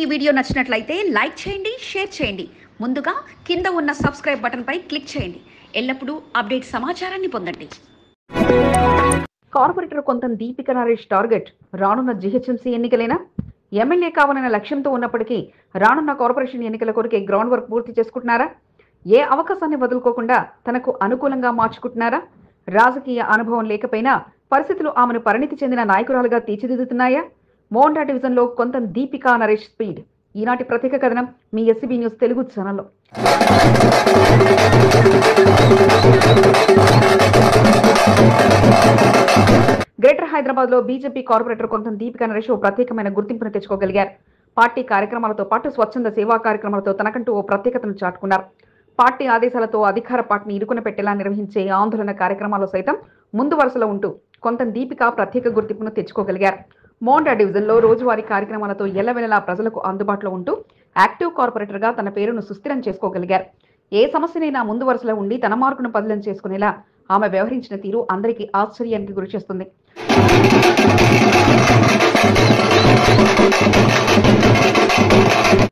ఈ వీడియో నచ్చినట్లయితే లైక్ చేయండి, షేర్ చేయండి. ముందుగా కింద ఉన్న సబ్స్క్రైబ్ బటన్ పై క్లిక్ చేయండి. ఎల్లప్పుడూ అప్డేట్ సమాచారాన్ని పొందండి. కార్పొరేటర్ కొంత దీపిక నరేష్ టార్గెట్ రానున్న జీహెచ్ఎంసీ ఎన్నికలేనా? ఎమ్మెల్యే కావాలన్న లక్ష్యంతో ఉన్నప్పటికీ రానున్న కార్పొరేషన్ ఎన్నికల కొరకే గ్రౌండ్ వర్క్ పూర్తి చేసుకుంటున్నారా? ఏ అవకాశాన్ని వదులుకోకుండా తనకు అనుకూలంగా మార్చుకుంటున్నారా? రాజకీయ అనుభవం లేకపోయినా పరిస్థితులు ఆమెను పరిణితి చెందిన నాయకురాలుగా తీర్చిదిద్దుతున్నాయా? మోండా డివిజన్లో కొంత దీపికా నరేష్ స్పీడ్. ఈనాటి ప్రత్యేక కథనం మీ ఎస్సీబీ న్యూస్ తెలుగు ఛానల్లో. గ్రేటర్ హైదరాబాద్ లో బీజేపీ కార్పొరేటర్ కొంత దీపికా నరేష్ ఓ ప్రత్యేకమైన గుర్తింపును తెచ్చుకోగలిగారు. పార్టీ కార్యక్రమాలతో పాటు స్వచ్ఛంద సేవా కార్యక్రమాలతో తనకంటూ ఓ ప్రత్యేకతను చాటుకున్నారు. పార్టీ ఆదేశాలతో అధికార పార్టీని ఇరుకున పెట్టేలా నిర్వహించే ఆందోళన కార్యక్రమాల్లో సైతం ముందు వరుసలో ఉంటూ కొంత దీపిక ప్రత్యేక గుర్తింపును తెచ్చుకోగలిగారు. మోండా డివిజన్లో రోజువారీ కార్యక్రమాలతో ఎల్లవెల్లలా ప్రజలకు అందుబాటులో ఉంటూ యాక్టివ్ కార్పొరేటర్ గా తన పేరును సుస్థిరం చేసుకోగలిగారు. ఏ సమస్యనైనా ముందు వరుసలో ఉండి తన మార్కును పదిలం చేసుకునేలా ఆమె వ్యవహరించిన తీరు అందరికీ ఆశ్చర్యానికి గురిచేస్తుంది.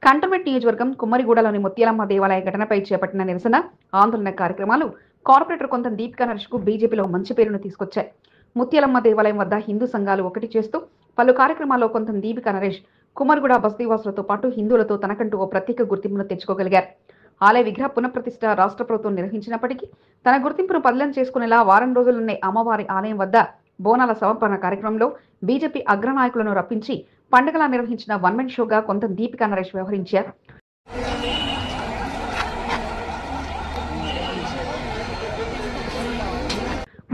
కంటోన్మెంట్ నియోజకవర్గం కుమ్మరిగూడలోని ముత్యాలమ్మ దేవాలయ ఘటనపై చేపట్టిన నిరసన ఆందోళన కార్యక్రమాలు కార్పొరేటర్ కొంత దీపికా నరేష్ కు బీజేపీలో మంచి పేరును తీసుకొచ్చాయి. ముత్యాలమ్మ దేవాలయం వద్ద హిందూ సంఘాలు ఒకటి చేస్తూ పలు కార్యక్రమాల్లో కొంత దీపికా నరేష్ కుమ్మరిగూడ బస్తీవాసులతో పాటు హిందువులతో తనకంటూ ఓ ప్రత్యేక గుర్తింపును తెచ్చుకోగలిగారు. ఆలయ విగ్రహ పునఃప్రతిష్ఠ రాష్ట్ర ప్రభుత్వం నిర్వహించినప్పటికీ తన గుర్తింపును పదిలం చేసుకునేలా వారం రోజులున్న అమ్మవారి ఆలయం వద్ద బోనాల సమర్పణ కార్యక్రమంలో బీజేపీ అగ్రనాయకులను రప్పించి పండుగలా నిర్వహించిన వన్ మెన్ షోగా కొంత దీపికా నరేష్ వ్యవహరించారు.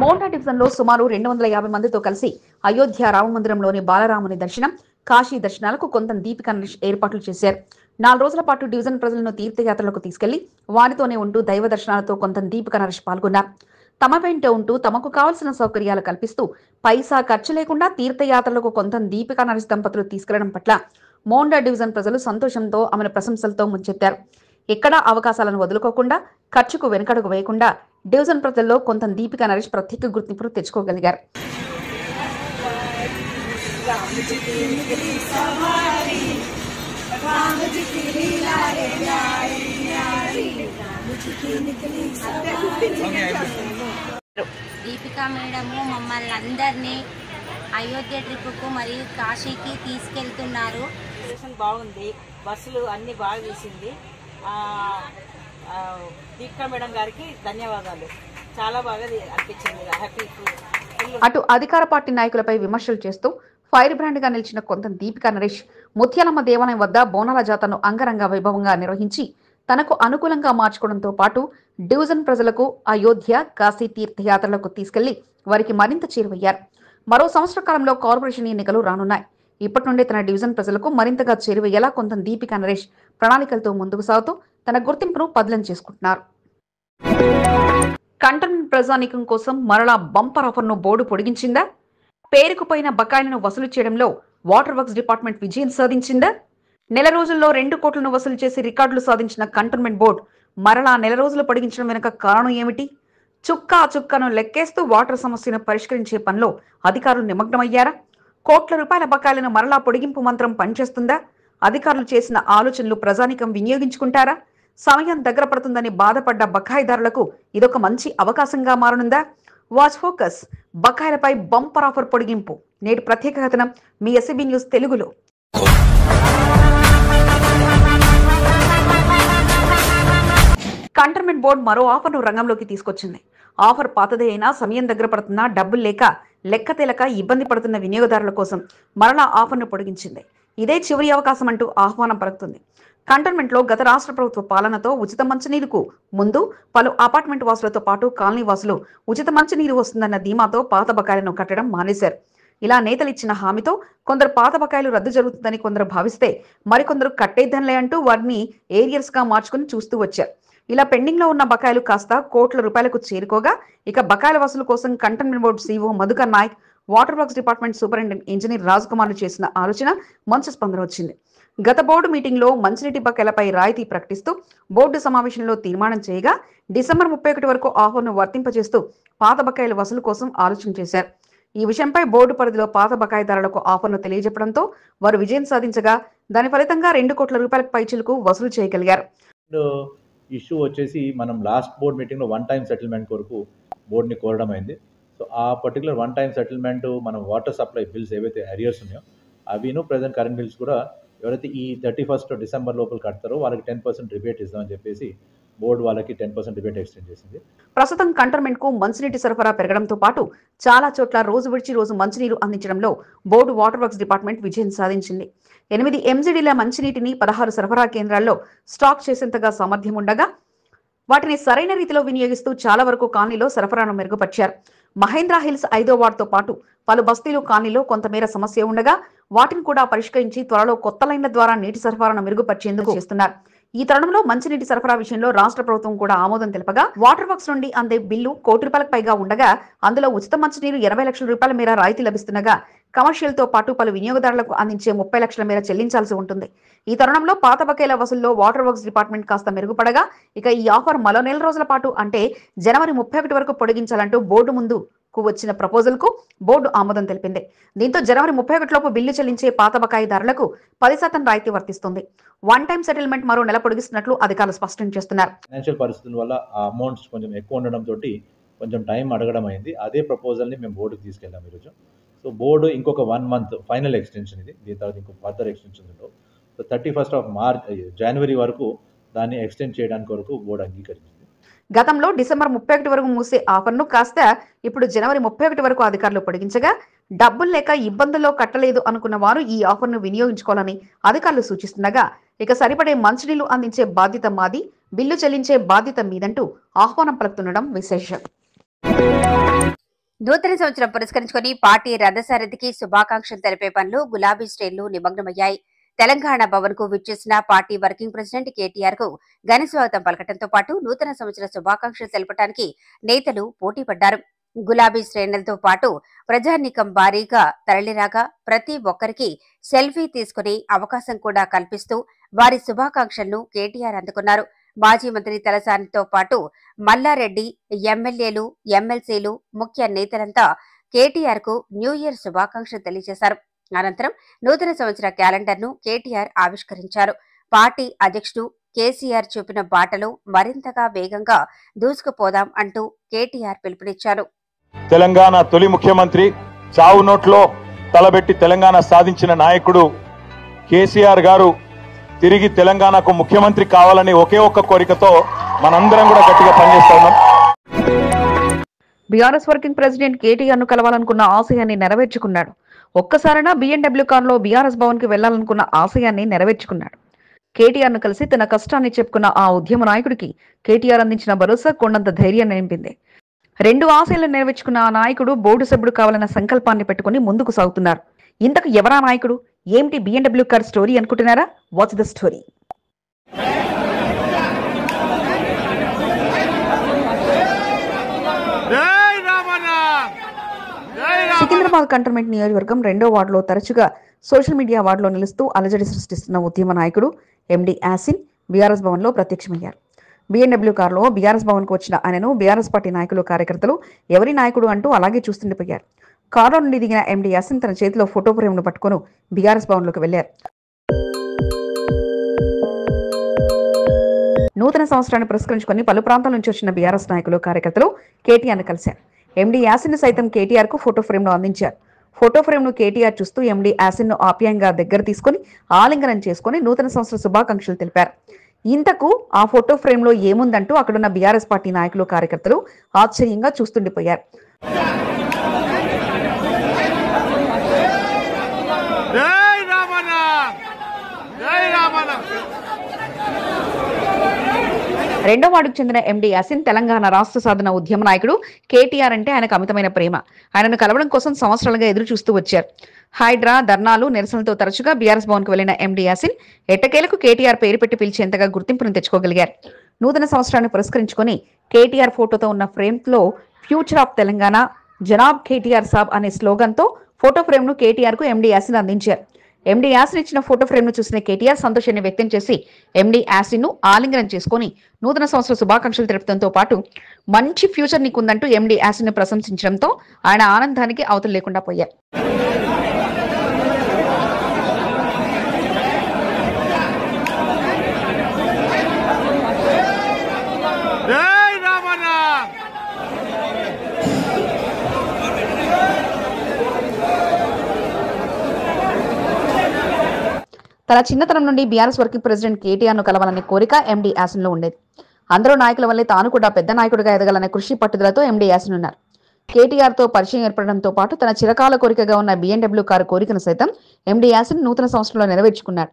మోండా డివిజన్లో సుమారు 250 మందితో కలిసి అయోధ్య రామమందిరంలోని బాలరాముని దర్శనం, కాశీ దర్శనాలకు కొంత దీపికా నరేష్ ఏర్పాట్లు చేశారు. 4 రోజుల పాటు డివిజన్ ప్రజలను తీర్థయాత్రలకు తీసుకెళ్లి వారితోనే ఉంటూ దైవ దర్శనాలతో కొంత దీపికా నరేష్ పాల్గొన్నారు. తమ వెంట ఉంటూ తమకు కావలసిన సౌకర్యాలు కల్పిస్తూ పైసా ఖర్చు లేకుండా తీర్థయాత్రలకు కొంత దీపికా నరేష్ దంపతులు తీసుకెళ్లడం పట్ల మోండా డివిజన్ ప్రజలు సంతోషంతో ఆమెను ప్రశంసలతో ముంచెత్తారు. ఎక్కడా అవకాశాలను వదులుకోకుండా ఖర్చుకు వెనుకడుగు వేయకుండా డివిజన్ ప్రజల్లో కొంత దీపికా నరేష్ ప్రత్యేక గుర్తింపును తెచ్చుకోగలిగారు. దీపికా మేడము మమ్మల్ని అందరినీ అయోధ్య ట్రిప్కు మరియు కాశీకి తీసుకెళ్తున్నారు. బాగుంది, బస్సులు అన్ని బాగా తీసింది. దీపికా మేడం గారికి ధన్యవాదాలు. చాలా బాగా అనిపించింది, హ్యాపీ. అటు అధికార పార్టీ నాయకులపై విమర్శలు చేస్తూ ఫైర్ బ్రాండ్ గా నిలిచిన కొంత దీపికా నరేష్ ముత్యాలమ్మ దేవాలయం వద్ద బోనాల జాతరను అంగరంగ వైభవంగా నిర్వహించి తనకు అనుకూలంగా మార్చుకోవడంతో పాటు డివిజన్ ప్రజలకు అయోధ్య, కాశీ తీర్థయాత్రలకు తీసుకెళ్లి వారికి మరింత చేరువయ్యారు. మరో సంవత్సర కాలంలో కార్పొరేషన్ ఎన్నికలు రానున్నాయి. ఇప్పటి నుండే తన డివిజన్ ప్రజలకు మరింతగా చేరువయ్యేలా కొంత దీపికా నరేష్ ప్రణాళికలతో ముందుకు సాగుతూ తన గుర్తింపును పదిలం చేసుకుంటున్నారు. కంటోన్మెంట్ ప్రజానీకం కోసం మరలా బంపర్ ఆఫర్ను బోర్డు పొడిగించిందా? పేరుకుపోయిన బకాయిలను వసూలు చేయడంలో వాటర్ వర్క్స్ డిపార్ట్మెంట్ విజయం సాధించిందా? నెల రోజుల్లో 2 కోట్లను వసూలు చేసి రికార్డులు సాధించిన కంటోన్మెంట్ బోర్డు మరలా నెల రోజులు పొడిగించడం వెనుక కారణం ఏమిటి? చుక్కను లెక్కేస్తూ వాటర్ సమస్యను పరిష్కరించే పనిలో అధికారులు నిమగ్నమయ్యారా? కోట్ల రూపాయల బకాయిలను మరలా పొడిగింపు మంత్రం పనిచేస్తుందా? అధికారులు చేసిన ఆలోచనలు ప్రజానీకం వినియోగించుకుంటారా? సమయం దగ్గర పడుతుందని బాధపడ్డ బకాయిదారులకు ఇదొక మంచి అవకాశంగా మారనుందా? Watch focus. బకాయిలపై బంపర్ ఆఫర్ పొడిగింపు. నేటి ప్రత్యేక కథనం మీ ఎస్సీబీ న్యూస్ తెలుగులో. కంటోన్మెంట్ బోర్డు మరో ఆఫర్ను రంగంలోకి తీసుకొచ్చింది. ఆఫర్ పాతదే అయినా సమయం దగ్గర పడుతున్నా డబ్బులు లేక లెక్క తేలక ఇబ్బంది పడుతున్న వినియోగదారుల కోసం మరలా ఆఫర్ను పొడిగించింది. ఇదే చివరి అవకాశం అంటూ ఆహ్వానం పలుకుతుంది. కంటోన్మెంట్ లో గత రాష్ట్ర ప్రభుత్వ పాలనతో ఉచిత మంచినీరుకు ముందు పలు అపార్ట్మెంట్ వాసులతో పాటు కాలనీ వాసులు ఉచిత మంచినీరు వస్తుందన్న ధీమాతో పాత బకాయిలను కట్టడం మానేశారు. ఇలా నేతలిచ్చిన హామీతో కొందరు పాత బకాయిలు రద్దు జరుగుతుందని కొందరు భావిస్తే మరికొందరు కట్టేద్దంలే అంటూ వారిని ఏరియర్స్ గా మార్చుకుని చూస్తూ వచ్చారు. ఇలా పెండింగ్ లో ఉన్న బకాయిలు కాస్త కోట్ల రూపాయలకు చేరుకోగా ఇక బకాయిల వసూలు కోసం cantonment board CEO Madhukar Nayak, water works department superintendent engineer Raj కుమార్లు చేసిన ఆలోచన మంచి స్పందన వచ్చింది. గత బోర్డు మీటింగ్ లో మంచినీటి బకాయిలపై రాయితీ ప్రకటిస్తూ బోర్డు సమావేశంలో తీర్మానం చేయగా డిసెంబర్ 31 వరకు ఆఫర్ను వర్తింపజేస్తూ పాత బకాయిల వసూలు కోసం ఆలోచన చేశారు. ఈ విషయంపై బోర్డు పరిధిలో పాత బకాయిదారులకు ఆఫర్ను తెలియజెప్పడంతో వారు విజయం సాధించగా దాని ఫలితంగా 2 కోట్ల రూపాయలకు పైచిలకు వసూలు చేయగలిగారు. ఇష్యూ వచ్చేసి మనం లాస్ట్ బోర్డ్ మీటింగ్లో వన్ టైం సెటిల్మెంట్ కొరకు బోర్డుని కోరడం అయింది. సో ఆ పర్టికులర్ వన్ టైం సెటిల్మెంట్ మనం వాటర్ సప్లై బిల్స్ ఏవైతే అరియర్స్ ఉన్నాయో అవిను ప్రజెంట్ కరెంట్ బిల్స్ కూడా ఎవరైతే ఈ 31st డిసెంబర్ లోపల కడతారో వాళ్ళకి 10% రిబేట్ ఇద్దామని చెప్పేసి బోర్డు వాళ్ళకి 10% రిబేట్ ఎక్స్టెండ్ చేసింది. ప్రస్తుతం కంటోన్మెంట్ కు మంచినీటి సరఫరా పెరగడంతో పాటు చాలా చోట్ల రోజు విడిచి రోజు మంచినీరు అందించడంలో బోర్డు వాటర్ వర్క్స్ డిపార్ట్మెంట్ విజయం సాధించింది. 8 MGDల మంచినీటిని 16 సరఫరా కేంద్రాల్లో స్టాక్ చేసేంతగా సామర్థ్యం ఉండగా వాటిని సరైన రీతిలో వినియోగిస్తూ చాలా వరకు కాలనీలో సరఫరాను మెరుగుపరిచారు. మహేంద్ర హిల్స్ 5వ వార్డుతో పాటు పలు బస్తీలు కాలనీలో కొంతమేర సమస్య ఉండగా వాటిని కూడా పరిష్కరించి త్వరలో కొత్త లైన్ల ద్వారా నీటి సరఫరాను మెరుగుపరిచేందుకు చేస్తున్నారు. ఈ తరుణంలో మంచినీటి సరఫరా విషయంలో రాష్ట్ర ప్రభుత్వం కూడా ఆమోదం తెలపగా వాటర్ వర్క్స్ నుండి అందే బిల్లు ₹1 కోటి పైగా ఉండగా అందులో ఉచిత మంచినీరు ₹80 లక్షల మేర రాయితీ లభిస్తుండగా కమర్షియల్ తో పాటు పలు వినియోగదారులకు అందించే ₹30 లక్షల మేర చెల్లించాల్సి ఉంటుంది. ఈ తరుణంలో పాత బకాయిల వసూల్లో వాటర్ వర్క్స్ డిపార్ట్మెంట్ కాస్త మెరుగుపడగా ఇక ఈ ఆఫర్ మరో నెల రోజుల పాటు అంటే జనవరి 31 వరకు పొడిగించాలంటూ బోర్డు ముందుకు వచ్చిన ప్రపోజల్ కు బోర్డు ఆమోదం తెలిపింది. దీంతో జనవరి 31 లోపు బిల్లు చెల్లించే పాత బకాయిదారులకు 10% రాయితీ వర్తిస్తుంది. వన్ టైం సెటిల్మెంట్ మరో నెల పొడిగిస్తున్నట్లు అధికారులు స్పష్టం చేస్తున్నారు. ఫైనాన్షియల్ పరిస్థితుల వల్ల ఆ అమౌంట్స్ కొంచెం ఎక్కువ ఉండడంతో కొంచెం టైం అడగడం అయింది. అదే ప్రపోజల్ని మేము బోర్డుకి తీసుకెళ్ళాం ఈరోజు. సో బోర్డు ఇంకొక 1 month ఫైనల్ ఎక్స్టెన్షన్ ఇది, దీని తర్వాత ఇంకొక ఫర్దర్ ఎక్స్టెన్షన్ ఉండవు. సో 31st జనవరి వరకు దాన్ని ఎక్స్టెండ్ చేయడానికి వరకు బోర్డు అంగీకరించింది. గతంలో డిసెంబర్ 31 వరకు మూసే ఆఫర్ను కాస్త ఇప్పుడు జనవరి 31 వరకు అధికారులు పొడిగించగా డబ్బులు లేక ఇబ్బందుల్లో కట్టలేదు అనుకున్న వారు ఈ ఆఫర్ను వినియోగించుకోవాలని అధికారులు సూచిస్తుండగా ఇక సరిపడే మంచినీళ్లు అందించే బాధ్యత మాది, బిల్లు చెల్లించే బాధ్యత మీదంటూ ఆహ్వానం పలుకుతుండడం విశేషం. నూతన సంవత్సరం పురస్కరించుకుని పార్టీ రథసారథికి శుభాకాంక్షలు తెలిపే పనులు గులాబీ శ్రేణులు నిమగ్నమయ్యాయి. తెలంగాణ భవన్ కు విచ్చేసిన పార్టీ వర్కింగ్ ప్రెసిడెంట్ కేటీఆర్ కు ఘన స్వాగతం పలకటంతో పాటు నూతన సంవత్సర శుభాకాంక్షలు తెలపడానికి నేతలు పోటీ పడ్డారు. గులాబీ శ్రేణులతో పాటు ప్రజానీకం భారీగా తరలిరాగా ప్రతి ఒక్కరికి సెల్ఫీ తీసుకునే అవకాశం కూడా కల్పిస్తూ వారి శుభాకాంక్షలను కేటీఆర్ అందుకున్నారు. మాజీ మంత్రి తలసానితో పాటు మల్లారెడ్డి, ఎమ్మెల్యేలు, ఎమ్మెల్సీలు, ముఖ్య నేతలంతా కేటీఆర్ కు న్యూ ఇయర్ శుభాకాంక్షలు తెలియజేశారు. అనంతరం నూతన సంవత్సర క్యాలెండర్ ను కేటీఆర్ ఆవిష్కరించారు. పార్టీ అధ్యక్షుడు కేసీఆర్ చూపిన బాటలో మరింతగా వేగంగా దూసుకుపోదాం అంటూ కేటీఆర్ పిలుపునిచ్చారు. తెలంగాణ తొలి ముఖ్యమంత్రి, చావు నోట్లో తలబెట్టి తెలంగాణ సాధించిన నాయకుడు కేసీఆర్ గారు తిరిగి తెలంగాణకు ముఖ్యమంత్రి కావాలని ఒకే ఒక్క కోరికతో మనందరం కూడా గట్టిగా పనిచేస్తా ఉన్నాం. బీఆర్ఎస్ వర్కింగ్ ప్రెసిడెంట్ కేటీఆర్ ను కలవాలనుకున్న ఆశయాన్ని నెరవేర్చుకున్నాడు. ఒక్కసారైనా BMW కారులో బీఆర్ఎస్ భవన్ కి వెళ్లాలనుకున్న ఆశయాన్ని నెరవేర్చుకున్నాడు. కేటీఆర్ ను కలిసి తన కష్టాన్ని చెప్పుకున్న ఆ ఉద్యమ నాయకుడికి కేటీఆర్ అందించిన భరోసా కొండంత ధైర్యాన్ని నింపింది. 2 ఆశయాలను నెరవేర్చుకున్న ఆ నాయకుడు బోర్డు సభ్యుడు కావాలన్న సంకల్పాన్ని పెట్టుకుని ముందుకు సాగుతున్నారు. ఇంతకు ఎవరా నాయకుడు, ఏమిటి BMW కార్ స్టోరీ అనుకుంటున్నారా? Watch the story. Secunderabad cantonment నియోజకవర్గం 2వ వార్డులో తరచుగా సోషల్ మీడియా వార్డులో నిలుస్తూ అలజడి సృష్టిస్తున్న ఉద్యమ నాయకుడు MD యాసిన్ బీఆర్ఎస్ భవన్ లో ప్రత్యక్షమయ్యారు. BMW కారులో బీఆర్ఎస్ భవన్ కు వచ్చిన ఆయనను బీఆర్ఎస్ పార్టీ నాయకులు, కార్యకర్తలు ఎవరి నాయకుడు అంటూ అలాగే చూస్తుండిపోయారు. కారులో నుండి దిగిన MD యాసిన్ తన చేతిలో ఫోటో ఫ్రేమ్ ను పట్టుకుని బీఆర్ఎస్ భవన్ లోకి వెళ్లారు. నూతన సంవత్సరాన్ని పురస్కరించుకుని పలు ప్రాంతాల నుంచి వచ్చిన బీఆర్ఎస్ నాయకులు, కార్యకర్తలు కేటీఆర్ ను కలిశారు. MD యాసిన్ సైతం కేటీఆర్ కు ఫోటో ఫ్రేమ్ ను అందించారు. ఫోటో ఫ్రేమ్ ను కేటీఆర్ చూస్తూ MD యాసిన్ ను ఆప్యాయంగా దగ్గర తీసుకుని ఆలింగనం చేసుకుని నూతన సంవత్సర శుభాకాంక్షలు తెలిపారు. ఇంతకు ఆ ఫోటో ఫ్రేమ్ లో ఏముందంటూ అక్కడున్న బీఆర్ఎస్ పార్టీ నాయకులు, కార్యకర్తలు ఆశ్చర్యంగా చూస్తుండిపోయారు. రెండో వార్డుకు చెందిన MD యాసిన్ తెలంగాణ రాష్ట్ర సాధన ఉద్యమ నాయకుడు. కేటీఆర్ అంటే ఆయనకు అమితమైన ప్రేమ. ఆయనను కలవడం కోసం సంవత్సరాలుగా ఎదురు చూస్తూ వచ్చారు. హైడ్రా, ధర్నాలు, నిరసనలతో తరచుగా బీఆర్ఎస్ భవన్ కు వెళ్లిన MD యాసిన్ ఎట్టకేలకు కేటీఆర్ పేరు పెట్టి పిలిచేంతగా గుర్తింపును తెచ్చుకోగలిగారు. నూతన సంవత్సరాన్ని పురస్కరించుకుని కేటీఆర్ ఫోటోతో ఉన్న ఫ్రేమ్ లో ఫ్యూచర్ ఆఫ్ తెలంగాణ, జనాబ్ కేటీఆర్ సాబ్ అనే స్లోగన్ తో ఫోటో ఫ్రేమ్ ను కేటీఆర్ కు MD యాసిన్ అందించారు. ఎండీ యాసిన్ ఇచ్చిన ఫోటో ఫ్రేమ్ ను చూసిన కేటీఆర్ సంతోషాన్ని వ్యక్తం చేసి ఎండీ యాసిన్ ను ఆలింగనం చేసుకుని నూతన సంవత్సర శుభాకాంక్షలు తెలుపడంతో పాటు మంచి ఫ్యూచర్ నీకుందంటూ ఎండీ యాసిన్ ను ప్రశంసించడంతో ఆయన ఆనందానికి అవతలు లేకుండా పోయారు. తన చిన్నతనం నుండి బీఆర్ఎస్ వర్కింగ్ ప్రెసిడెంట్ కేటీఆర్ ను కలవాలనే కోరిక ఎండీ యాసిన్ లో ఉండేది. అందరూ నాయకుల వల్లే తాను కూడా పెద్ద నాయకుడిగా ఎదగాలనే కృషి పట్టుదలతో ఎండీ యాసిన్ ఉన్నారు. కేటీఆర్ తో పరిచయం ఏర్పడడంతో పాటు తన చిరకాల కోరికగా ఉన్న BMW కారు కోరికను సైతం ఎండీ యాసిన్ నూతన సంవత్సరంలో నెరవేర్చుకున్నాడు.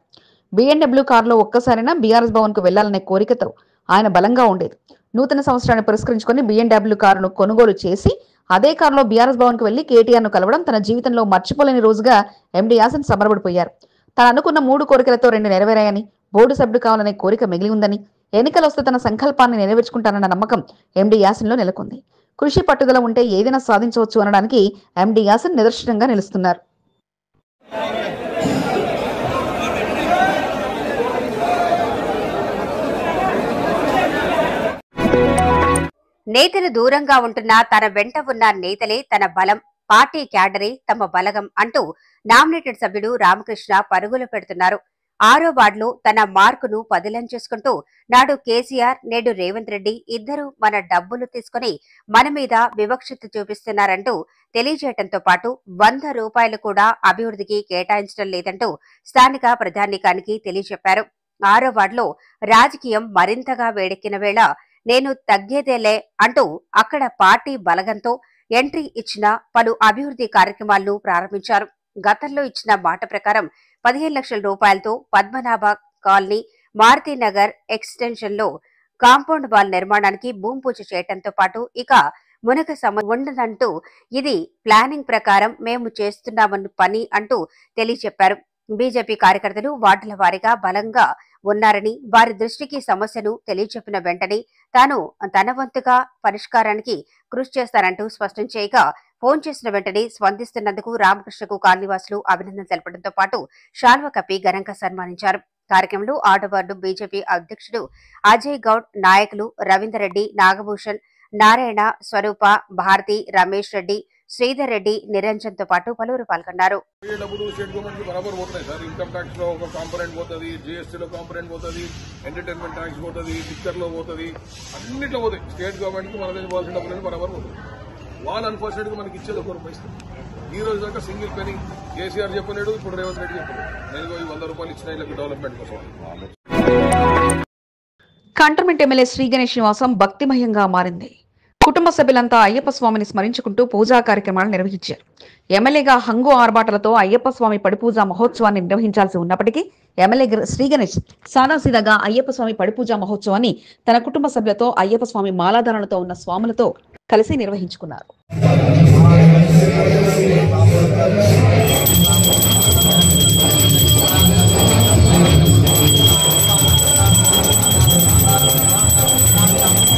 BMW కారులో ఒక్కసారైనా బీఆర్ఎస్ భవన్ కు వెళ్లాలనే కోరికతో ఆయన బలంగా ఉండేది. నూతన సంవత్సరాన్ని పురస్కరించుకుని BMW కారును కొనుగోలు చేసి అదే కారులో బీఆర్ఎస్ భవన్ కు వెళ్లి కేటీఆర్ ను కలవడం తన జీవితంలో మర్చిపోలేని రోజుగా ఎండీ యాసిన్ సంబరపడిపోయారు. తాను అనుకున్న 3 కోరికలతో 2 నెరవేరాయని, బోర్డు సభ్యుడు కావాలనే కోరిక మిగిలి ఉందని, ఎన్నికలు వస్తే తన సంకల్పాన్ని నెరవేర్చుకుంటానన్న నమ్మకం ఎండీ యాసిన్ లో నెలకొంది. కృషి పట్టుదల ఉంటే ఏదైనా సాధించవచ్చు అనడానికి ఎండీ యాసిన్ నిదర్శనంగా నిలుస్తున్నారు. నేతలు దూరంగా ఉంటున్నా తన వెంట ఉన్న నేతలే తన బలం, పార్టీ క్యాడరే తమ బలగం అంటూ నామినేటెడ్ సభ్యుడు రామకృష్ణ పరుగులు పెడుతున్నారు. 6వ వార్డులో తన మార్కును పదిలం చేసుకుంటూ నాడు కేసీఆర్, నేడు రేవంత్ రెడ్డి ఇద్దరు మన డబ్బులు తీసుకుని మన మీద వివక్షత చూపిస్తున్నారంటూ తెలియజేయడంతో పాటు 100 రూపాయలు కూడా అభివృద్ధికి కేటాయించడం లేదంటూ స్థానిక ప్రధానికానికి తెలియజెప్పారు. 6వ వార్డులో రాజకీయం మరింతగా వేడెక్కిన వేళ నేను తగ్గేదేలే అంటూ అక్కడ పార్టీ బలగంతో ఎంట్రీ ఇచ్చిన పలు అభివృద్ధి కార్యక్రమాలను ప్రారంభించారు. గతంలో ఇచ్చిన మాట ప్రకారం 15 లక్షల రూపాయలతో పద్మనాభ కాలనీ, మారుతీనగర్ ఎక్స్టెన్షన్ లో కాంపౌండ్ వాల్ నిర్మాణానికి భూమి పూజ చేయడంతో పాటు ఇక మునగ ఉండదంటూ ఇది ప్లానింగ్ ప్రకారం మేము చేస్తున్నామన్న పని అంటూ తెలియజెప్పారు. బీజేపీ కార్యకర్తలు వార్డుల వారీగా బలంగా ఉన్నారని, వారి దృష్టికి సమస్యను తెలియజెప్పిన వెంటనే తాను తన వంతుగా పరిష్కారానికి కృషి చేస్తారంటూ స్పష్టం చేయగా, ఫోన్ చేసిన వెంటనే స్పందిస్తున్నందుకు రామకృష్ణకు కాలనీవాసులు అభినందన తెలపడంతో పాటు శాల్వ కప్పి ఘనంగా సన్మానించారు. కార్యక్రమంలో 6వ వార్డు బీజేపీ అధ్యక్షుడు అజయ్ గౌడ్, నాయకులు రవీందర్ రెడ్డి, నాగభూషణ్, నారాయణ, స్వరూప, భారతి, రమేష్ రెడ్డి, శ్రీధర్ రెడ్డి, నిరంజన్ తో పాటు పలువురు పాల్గొన్నారు. ఇన్కమ్ ట్యాక్స్ లో ఒక కాంపొనెంట్ పోతుంది, జీఎస్టీ లో కాంపొనెంట్ పోతుంది, ఎంటర్టైన్మెంట్ ట్యాక్స్ పోతుంది, టిక్కర్ లో పోతుంది, అన్నిట్లో పోతాయి. స్టేట్ గవర్నమెంట్ కి మన దగ్గర పోవాల్సిన డబ్బులు బరాబర్ పోతుంది. వాళ్ళు అన్ఫార్చునేట్ గా మనకి ఇచ్చేది 1 రూపాయి ఇస్తుంది. ఈ రోజు దాకా సింగిల్ పెనీ కేసీఆర్ చెప్పలేడు, ఇప్పుడు రేవంత్ రెడ్డి చెప్పలేదు. నేను 100 రూపాయలు ఇచ్చిన వీళ్ళకి డెవలప్మెంట్ కోసం. కంటోన్మెంట్ ఎమ్మెల్యే శ్రీ గణేష్ నివాసం భక్తిమయంగా మారింది. కుటుంబ సభ్యులంతా అయ్యప్ప స్వామిని స్మరించుకుంటూ పూజా కార్యక్రమాలు నిర్వహించారు. ఎమ్మెల్యేగా హంగు ఆర్భాటాలతో అయ్యప్ప స్వామి పడిపూజా మహోత్సవాన్ని నిర్వహించాల్సి ఉన్నప్పటికీ ఎమ్మెల్యే శ్రీ గణేష్ సాదాసీదాగా అయ్యప్ప స్వామి పడిపూజా మహోత్సవాన్ని తన కుటుంబ సభ్యులతో, అయ్యప్ప స్వామి మాలాధారణతో ఉన్న స్వాములతో కలిసి నిర్వహించుకున్నారు.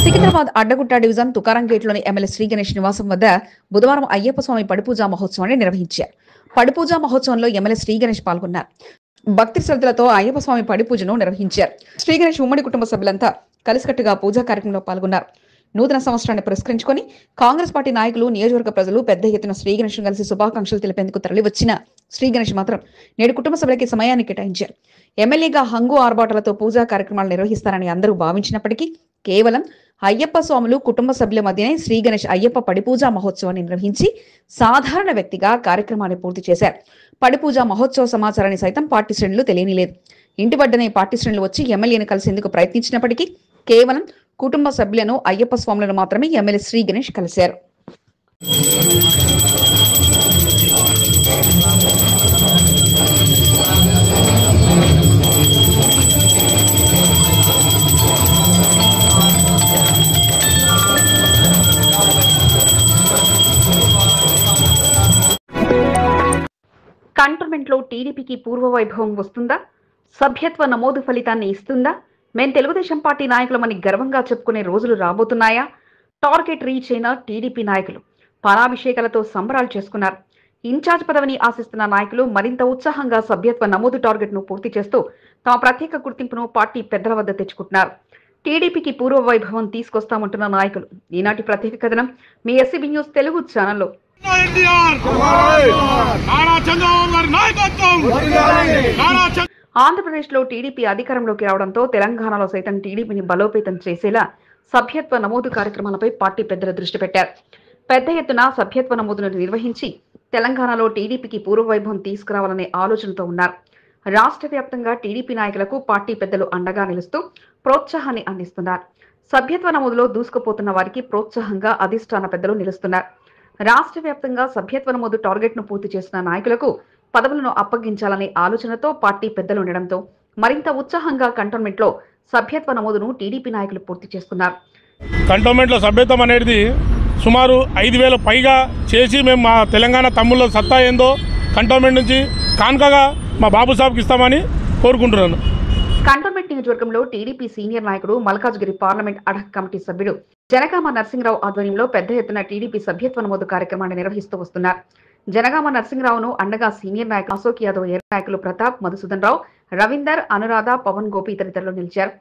సికింద్రాబాద్ అడ్డగుట్ట డివిజన్ తుకారం గేట్లోని ఎమ్మెల్యే శ్రీ గణేష్ నివాసం వద్ద బుధవారం అయ్యప్ప స్వామి పడిపూజా మహోత్సవాన్ని నిర్వహించారు. పడిపూజా మహోత్సవంలో ఎమ్మెల్యే శ్రీ గణేష్ పాల్గొన్నారు. భక్తి శ్రద్ధలతో అయ్యప్ప స్వామి పడిపూజను నిర్వహించారు. శ్రీ గణేష్ ఉమ్మడి కుటుంబ సభ్యులంతా కలిసికట్టుగా పూజా కార్యక్రమంలో పాల్గొన్నారు. నూతన సంవత్సరాన్ని పురస్కరించుకుని కాంగ్రెస్ పార్టీ నాయకులు, నియోజకవర్గ ప్రజలు పెద్ద ఎత్తున శ్రీ గణేష్ కలిసి శుభాకాంక్షలు తెలిపేందుకు తరలివచ్చిన శ్రీ గణేష్ మాత్రం నేడు కుటుంబ సభ్యులకి సమయాన్ని కేటాయించారు. ఎమ్మెల్యేగా హంగు ఆర్భాటాలతో పూజా కార్యక్రమాలు నిర్వహిస్తారని అందరూ భావించినప్పటికీ కేవలం అయ్యప్ప స్వాములు కుటుంబ సభ్యుల మధ్యనే శ్రీ గణేష్ అయ్యప్ప పడిపూజా మహోత్సవాన్ని నిర్వహించి సాధారణ వ్యక్తిగా కార్యక్రమాన్ని పూర్తి చేశారు. పడిపూజా మహోత్సవ సమాచారాన్ని సైతం పార్టీ శ్రేణులు తెలియనిలేదు. ఇంటి వద్దనే పార్టీ శ్రేణులు వచ్చి ఎమ్మెల్యేను కలిసేందుకు ప్రయత్నించినప్పటికీ కేవలం కుటుంబ సభ్యులను, అయ్యప్ప స్వాములను మాత్రమే ఎమ్మెల్యే శ్రీ గణేష్ కలిశారు. కంటోన్మెంట్ లో టీడీపీకి పూర్వ వైభవం వస్తుందా? సభ్యత్వ నమోదు ఫలితాన్ని ఇస్తుందా? మేం తెలుగుదేశం పార్టీ నాయకులమని గర్వంగా చెప్పుకునే రోజులు రాబోతున్నాయా? టార్గెట్ రీచ్ అయిన టీడీపీ నాయకులు పాలాభిషేకాలతో సంబరాలు చేసుకున్నారు. ఇన్ఛార్జ్ పదవిని ఆశిస్తున్న నాయకులు మరింత ఉత్సాహంగా సభ్యత్వ నమోదు టార్గెట్ను పూర్తి చేస్తూ తమ ప్రత్యేక గుర్తింపును పార్టీ పెద్దల వద్ద తెచ్చుకుంటున్నారు. టీడీపీకి పూర్వ వైభవం తీసుకొస్తామంటున్న నాయకులు. ఈనాటి ప్రత్యేక కథనం మీ ఎస్సీబీ న్యూస్ తెలుగు ఛానల్లో. ఆంధ్రప్రదేశ్లో టీడీపీ అధికారంలోకి రావడంతో తెలంగాణలో సైతం టీడీపీని బలోపేతం చేసేలా సభ్యత్వ నమోదు కార్యక్రమాలపై పార్టీ పెద్దల దృష్టి పెట్టారు. పెద్ద ఎత్తున సభ్యత్వ నమోదును నిర్వహించి తెలంగాణలో టీడీపీకి పూర్వవైభవం తీసుకురావాలనే ఆలోచనతో ఉన్నారు. రాష్ట్ర వ్యాప్తంగా టీడీపీ నాయకులకు పార్టీ పెద్దలు అండగా నిలుస్తూ ప్రోత్సాహాన్ని అందిస్తున్నారు. సభ్యత్వ నమోదులో దూసుకుపోతున్న వారికి ప్రోత్సాహంగా అధిష్టాన పెద్దలు నిలుస్తున్నారు. రాష్ట్ర వ్యాప్తంగా సభ్యత్వ నమోదు టార్గెట్ను పూర్తి చేసిన నాయకులకు పదవులను అప్పగించాలనే ఆలోచనతో పార్టీ పెద్దలు ఉండడంతో మరింత ఉత్సాహంగా కంటోన్మెంట్లో సభ్యత్వ నమోదును టీడీపీ నాయకులు పూర్తి చేస్తున్నారు. కంటోన్మెంట్లో సభ్యత్వం అనేది సుమారు 5,000 పైగా చేసి మేము మా తెలంగాణ తమ్ముళ్ళ సత్తా ఏందో కంటోన్మెంట్ నుంచి కానుకగా మా బాబు సాబ్కి ఇస్తామని కోరుకుంటున్నాను. కంటోన్మెంట్ నియోజకవర్గంలో టీడీపీ సీనియర్ నాయకుడు మల్కాజ్గిరి పార్లమెంట్ అడక్ కమిటీ సభ్యుడు జనగామ నరసింహరావు ఆధ్వర్యంలో పెద్ద ఎత్తున టీడీపీ సభ్యత్వ నమోదు కార్యక్రమాన్ని నిర్వహిస్తూ వస్తున్నారు. జనగామ నరసింహరావును అండగా సీనియర్ నాయకులు అశోక్ యాదవ్, నాయకులు ప్రతాప్, మధుసూదన్ రావు, రవీందర్, అనురాధ, పవన్ గోపి తదితరులు నిలిచారు.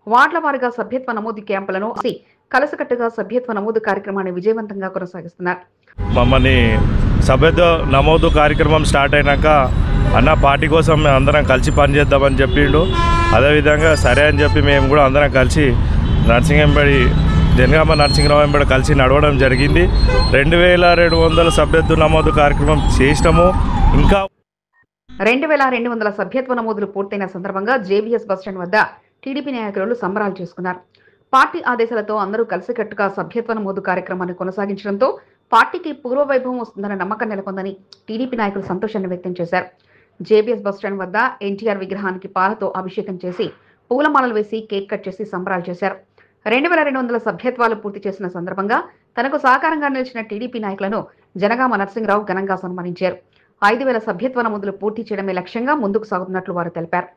వార్డుల వారీగా సభ్యత్వ నమోదు క్యాంపులను కలసకట్టుగా సభ్యత్వ నమోదు కార్యక్రమాన్ని విజయవంతంగా కొనసాగిస్తున్నారు. మమ్మల్ని సభ్యత్వ నమోదు కార్యక్రమం స్టార్ట్ అయినాక అన్న పార్టీ కోసం మేము అందరం కలిసి పనిచేద్దామని చెప్పిండు. అదేవిధంగా సరే అని చెప్పి మేము కూడా అందరం కలిసి జనగామ నరసింహరావు వెంబడి కలిసి నడవడం జరిగింది. 2,200 సభ్యత్వ నమోదు కార్యక్రమం చేసినాము. ఇంకా 2,200 సభ్యత్వ నమోదులు పూర్తయిన సందర్భంగా జేబీఎస్ బస్టాండ్ వద్ద టీడీపీ నాయకులు సంబరాలు చేసుకున్నారు. పార్టీ ఆదేశాలతో అందరూ కలిసికట్టుగా సభ్యత్వ నమోదు కార్యక్రమాన్ని కొనసాగించడంతో పార్టీకి పూర్వవైభవం వస్తుందన్న నమ్మకం నెలకొందని టీడీపీ నాయకులు సంతోషాన్ని వ్యక్తం చేశారు. జేబీఎస్ బస్టాండ్ వద్ద ఎన్టీఆర్ విగ్రహానికి పాలతో అభిషేకం చేసి పూలమాలలు వేసి కేక్ కట్ చేసి సంబరాలు చేశారు. 2,200 సభ్యత్వాలు పూర్తి చేసిన సందర్భంగా తనకు సహకారంగా నిలిచిన టీడీపీ నాయకులను జనగామ నరసింహరావు ఘనంగా సన్మానించారు. 5,000 సభ్యత్వ నమోదులు పూర్తి చేయడమే లక్ష్యంగా ముందుకు సాగుతున్నట్లు వారు తెలిపారు.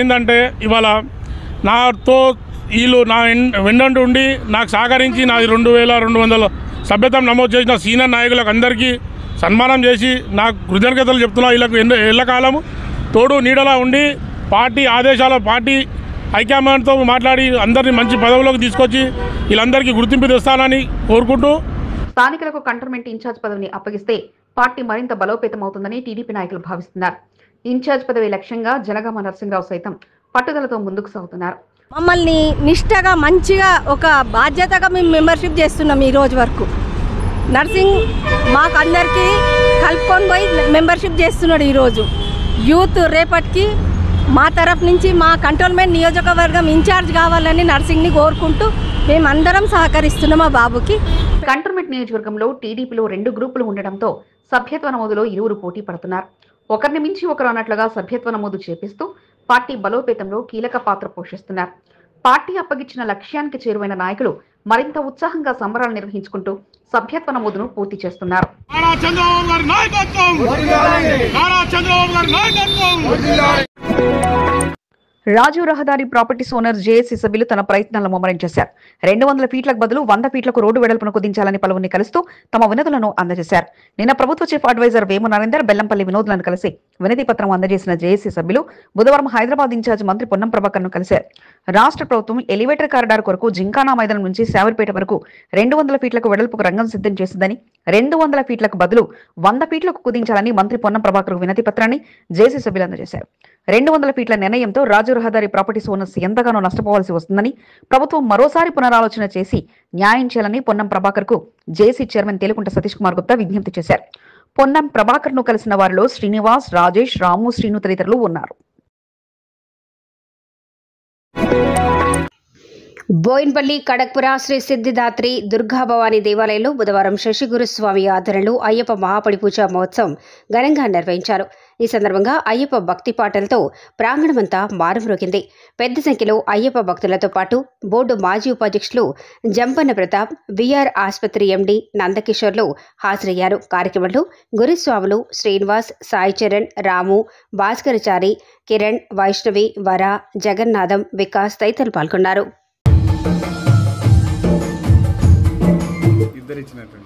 ఏంటంటే ఇవాళ నాతో వీళ్ళు నా వెన్నంటూ ఉండి నాకు సహకరించి నాది 2,200 సభ్యత్వం నమోదు చేసిన సీనియర్ నాయకులకు అందరికీ సన్మానం చేసి నాకు కృతజ్ఞతలు చెప్తున్నా. వీళ్ళకు ఎల్లకాలము తోడు నీడలా ఉండి పార్టీ ఆదేశాల పార్టీ హైకమాండ్తో మాట్లాడి అందరినీ మంచి పదవులకు తీసుకొచ్చి వీళ్ళందరికీ గుర్తింపు తెస్తానని కోరుకుంటూ స్థానికులకు కంటోన్మెంట్ ఇన్ఛార్జ్ పదవిని అప్పగిస్తే పార్టీ మరింత బలోపేతం అవుతుందని టీడీపీ నాయకులు భావిస్తున్నారు. ఇన్ఛార్జ్ పదవి లక్ష్యంగా జనగామ నరసింహరావు సైతం పట్టుదలతో ముందుకు సాగుతున్నారు. మమ్మల్ని నిష్ఠగా మంచిగా ఒక బాధ్యతగా మేము మెంబర్షిప్ చేస్తున్నాం. ఈ రోజు వరకు నర్సింగ్ మాకు అందరికీ కలుపుకొని పోయి మెంబర్షిప్ చేస్తున్నాడు. ఈరోజు యూత్ రేపటికి మా తరఫు నుంచి మా కంటోన్మెంట్ నియోజకవర్గం ఇన్ఛార్జ్ కావాలని నర్సింగ్ని కోరుకుంటూ మేమందరం సహకరిస్తున్నాం మా బాబుకి. కంటోన్మెంట్ నియోజకవర్గంలో టీడీపీలో 2 గ్రూపులు ఉండడంతో సభ్యత్వ నమోదులో ఇరువురు పోటీ పడుతున్నారు. ఒకరిని మించి ఒకరు అన్నట్లుగా సభ్యత్వ నమోదు చేపిస్తూ పార్టీ బలోపేతంలో కీలక పాత్ర పోషిస్తున్నారు. పార్టీ అప్పగించిన లక్ష్యానికి చేరువైన నాయకులు మరింత ఉత్సాహంగా సంబరాలు నిర్వహించుకుంటూ సభ్యత్వ నమోదును పూర్తి చేస్తున్నారు. రాజీవ్ రహదారి ప్రాపర్టీస్ ఓనర్ జేఏసీ సభ్యులు తన ప్రయత్నాలను ముమ్మరం చేశారు. 200 ఫీట్లకు బదులు 100 ఫీట్లకు రోడ్డు వెడల్పును కుదించాలని పలువురిని కలుస్తూ తమ వినతులను అందజేశారు. నిన్న ప్రభుత్వ చీఫ్ అడ్వైజర్ వేము నరేందర్, బెల్లంపల్లి వినోద్లను కలిసి వినతి పత్రం అందజేసిన జేఏసీ సభ్యులు బుధవారం హైదరాబాద్ ఇన్ఛార్జ్ మంత్రి పొన్నం ప్రభాకర్ ను కలిశారు. రాష్ట్ర ప్రభుత్వం ఎలివేటర్ కారిడార్ కొరకు జింకానా మైదానం నుంచి శావర్పేట వరకు 200 ఫీట్లకు వెడల్పుకు రంగం సిద్ధం చేసిందని, 200 ఫీట్లకు బదులు 100 ఫీట్లకు కుదించాలని మంత్రి పొన్నం ప్రభాకర్ వినతి పత్రాన్ని జేఏసీ సభ్యులు అందజేశారు. 200 ఫీట్ల నిర్ణయంతో రాజీవ్ రహదారి ప్రాపర్టీస్ ఓనర్స్ ఎంతగానో నష్టపోవాల్సి వస్తుందని, ప్రభుత్వం మరోసారి పునరాలోచన చేసి న్యాయం చేయాలని పొన్నం ప్రభాకర్ కు జేసీ చైర్మన్ తేలుకుంట సతీష్ కుమార్ గుప్తా విజ్ఞప్తి చేశారు. పొన్నం ప్రభాకర్ ను కలిసిన వారిలో శ్రీనివాస్, రాజేష్, రాము, శ్రీను తదితరులు ఉన్నారు. బోయిన్పల్లి కడక్పుర శ్రీ సిద్ధిదాత్రి దుర్గాభవాని దేవాలయంలో బుధవారం శశిగురుస్వామి ఆధ్వర్యంలో అయ్యప్ప మహాపడి పూజ మహోత్సవం ఘనంగా నిర్వహించారు. ఈ సందర్భంగా అయ్యప్ప భక్తి పాటలతో ప్రాంగణమంతా మారుమ్రోగింది. పెద్ద సంఖ్యలో అయ్యప్ప భక్తులతో పాటు బోర్డు మాజీ ఉపాధ్యక్షులు జంపన్న ప్రతాప్, విఆర్ ఆసుపత్రి ఎండీ నందకిషోర్లు హాజరయ్యారు. కార్యక్రమంలో గురుస్వాములు శ్రీనివాస్, సాయి చరణ్, రాము, భాస్కరచారి, కిరణ్, వైష్ణవి, వర, జగన్నాథం, వికాస్ తదితరులు పాల్గొన్నారు. ఇద్దరు ఇచ్చినట్టు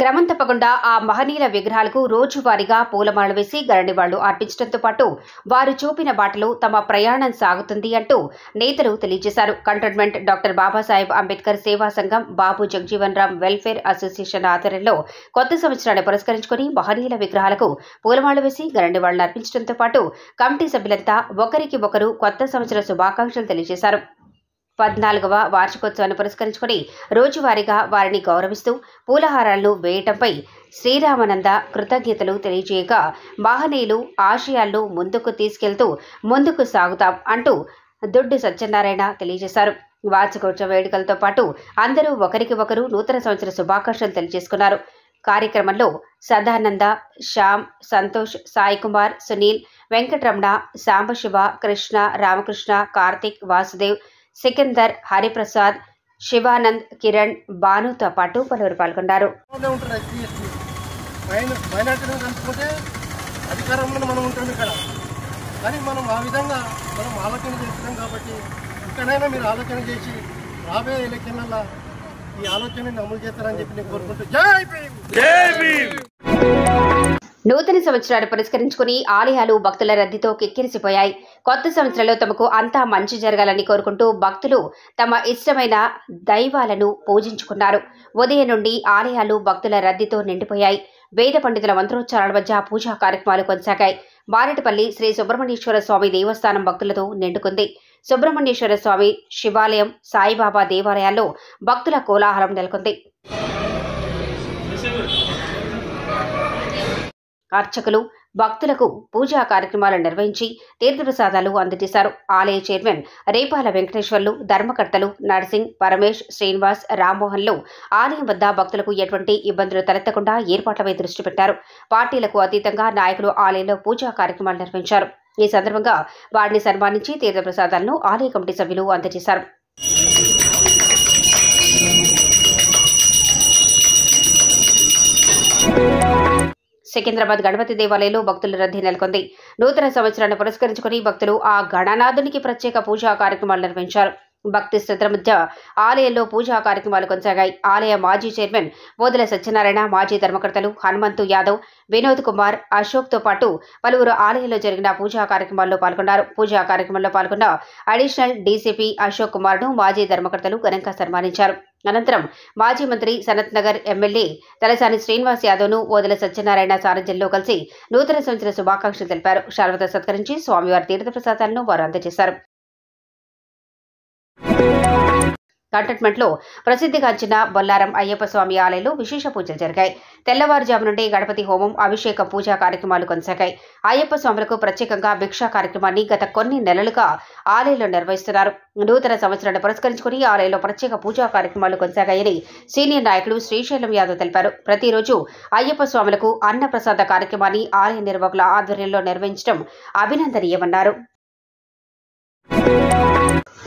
క్రమం తప్పకుండా ఆ మహనీయుల విగ్రహాలకు రోజువారీగా పూలమాల వేసి గరణివాళ్లు అర్పించడంతో పాటు వారు చూపిన బాటలో తమ ప్రయాణం సాగుతుంది అంటూ నేతలు తెలియజేశారు. కంటోన్మెంట్ డాక్టర్ బాబాసాహెబ్ అంబేద్కర్ సేవా సంఘం, బాబు జగజీవన్ రామ్ వెల్ఫేర్ అసోసియేషన్ ఆధ్వర్యంలో కొత్త సంవత్సరాన్ని పురస్కరించుకుని మహనీయుల విగ్రహాలకు పూలమాల వేసి గరణివాళ్లను అర్పించడంతో పాటు కమిటీ సభ్యులంతా ఒకరికి ఒకరు కొత్త సంవత్సర శుభాకాంక్షలు తెలియజేశారు. 14వ వార్షికోత్సవాన్ని పురస్కరించుకుని రోజువారీగా వారిని గౌరవిస్తూ పూలహారాలను వేయటంపై శ్రీరామానంద కృతజ్ఞతలు తెలియజేయగా మహనీయులు ఆశయాలను ముందుకు తీసుకెళ్తూ ముందుకు సాగుతాం అంటూ దొడ్డు సత్యనారాయణ తెలియజేశారు. వార్షికోత్సవ వేడుకలతో పాటు అందరూ ఒకరికి ఒకరు నూతన సంవత్సర శుభాకాంక్షలు తెలియజేసుకున్నారు. కార్యక్రమంలో సదానంద, శ్యామ్, సంతోష్, సాయి కుమార్, సునీల్, వెంకటరమణ, సాంబశివ, కృష్ణ, రామకృష్ణ, కార్తిక్, వాసుదేవ్, సికిందర్, హరిప్రసాద్, శివానంద్, కిరణ్, భానుతో పాటు పలువురు పాల్గొన్నారు. అధికారంలో మనం ఉంటాం ఇక్కడ, కానీ మనం ఆ విధంగా మనం ఆలోచన చేస్తున్నాం కాబట్టి ఇక్కడైనా మీరు ఆలోచన చేసి రాబోయే ఎలక్షన్లలో ఈ ఆలోచనని అమలు చేస్తారని చెప్పి నేను కోరుకుంటూ జై భీమ్. జై భీమ్. నూతన సంవత్సరాన్ని పురస్కరించుకుని ఆలయాలు భక్తుల రద్దీతో కిక్కిరిసిపోయాయి. కొత్త సంవత్సరంలో తమకు అంతా మంచి జరగాలని కోరుకుంటూ భక్తులు తమ ఇష్టమైన దైవాలను పూజించుకున్నారు. ఉదయం నుండి ఆలయాలు భక్తుల రద్దీతో నిండిపోయాయి. వేద పండితుల మంత్రోచ్చారాల మధ్య పూజా కార్యక్రమాలు కొనసాగాయి. మారేడుపల్లి శ్రీ సుబ్రహ్మణ్యేశ్వర స్వామి దేవస్థానం భక్తులతో నిండుకుంది. సుబ్రహ్మణ్యేశ్వర స్వామి శివాలయం, సాయిబాబా దేవాలయాల్లో భక్తుల కోలాహలం నెలకొంది. అర్చకులు భక్తులకు పూజా కార్యక్రమాలు నిర్వహించి తీర్థప్రసాదాలు అందజేశారు. ఆలయ చైర్మన్ రేపాల వెంకటేశ్వర్లు, ధర్మకర్తలు నర్సింగ్, పరమేష్, శ్రీనివాస్, రామ్మోహన్లు ఆలయం వద్ద భక్తులకు ఎటువంటి ఇబ్బందులు తలెత్తకుండా ఏర్పాట్లపై దృష్టి పెట్టారు. పార్టీలకు అతీతంగా నాయకులు ఆలయంలో పూజా కార్యక్రమాలు నిర్వహించారు. ఈ సందర్భంగా వారిని సన్మానించి తీర్థప్రసాదాలను ఆలయ కమిటీ సభ్యులు అందజేశారు. సికింద్రాబాద్ గణపతి దేవాలయంలో భక్తుల రద్దీ నెలకొంది. నూతన సంవత్సరాన్ని పురస్కరించుకుని భక్తులు ఆ గణనాథునికి ప్రత్యేక పూజా కార్యక్రమాలు నిర్వహించారు. భక్తి శ్రద్ధల మధ్య ఆలయంలో పూజా కార్యక్రమాలు కొనసాగాయి. ఆలయ మాజీ చైర్మన్ బోదెల సత్యనారాయణ, మాజీ ధర్మకర్తలు హనుమంతు యాదవ్, వినోద్ కుమార్, అశోక్తో పాటు పలువురు ఆలయంలో జరిగిన పూజా కార్యక్రమాల్లో పాల్గొన్నారు. పూజా కార్యక్రమంలో పాల్గొన్న అడిషనల్ డీసీపీ అశోక్ కుమార్ను మాజీ ధర్మకర్తలు ఘనంగా సన్మానించారు. అనంతరం మాజీ మంత్రి సనత్ నగర్ ఎమ్మెల్యే తలసాని శ్రీనివాస్ యాదవ్ను ఓదెల సత్యనారాయణ సారథ్యంలో కలిసి నూతన సంవత్సర శుభాకాంక్షలు తెలిపారు. శాల్వతో సత్కరించి స్వామివారి తీర్థప్రసాదాలను వారు అందజేశారు. కంటోన్మెంట్లో ప్రసిద్ధిగాంచిన బొల్లారం అయ్యప్ప స్వామి ఆలయంలో విశేష పూజలు జరిగాయి. తెల్లవారుజాము నుండి గణపతి హోమం, అభిషేక పూజా కార్యక్రమాలు కొనసాగాయి. అయ్యప్ప స్వాములకు ప్రత్యేకంగా భిక్షా కార్యక్రమాన్ని గత కొన్ని నెలలుగా ఆలయంలో నిర్వహిస్తున్నారు. నూతన సంవత్సరాన్ని పురస్కరించుకుని ఆలయంలో ప్రత్యేక పూజా కార్యక్రమాలు కొనసాగాయని సీనియర్ నాయకుడు శ్రీశైలం యాదవ్ తెలిపారు. ప్రతిరోజు అయ్యప్ప స్వాములకు అన్నప్రసాద కార్యక్రమాన్ని ఆలయ నిర్వాహకుల ఆధ్వర్యంలో నిర్వహించడం అభినందనీయమన్నారు.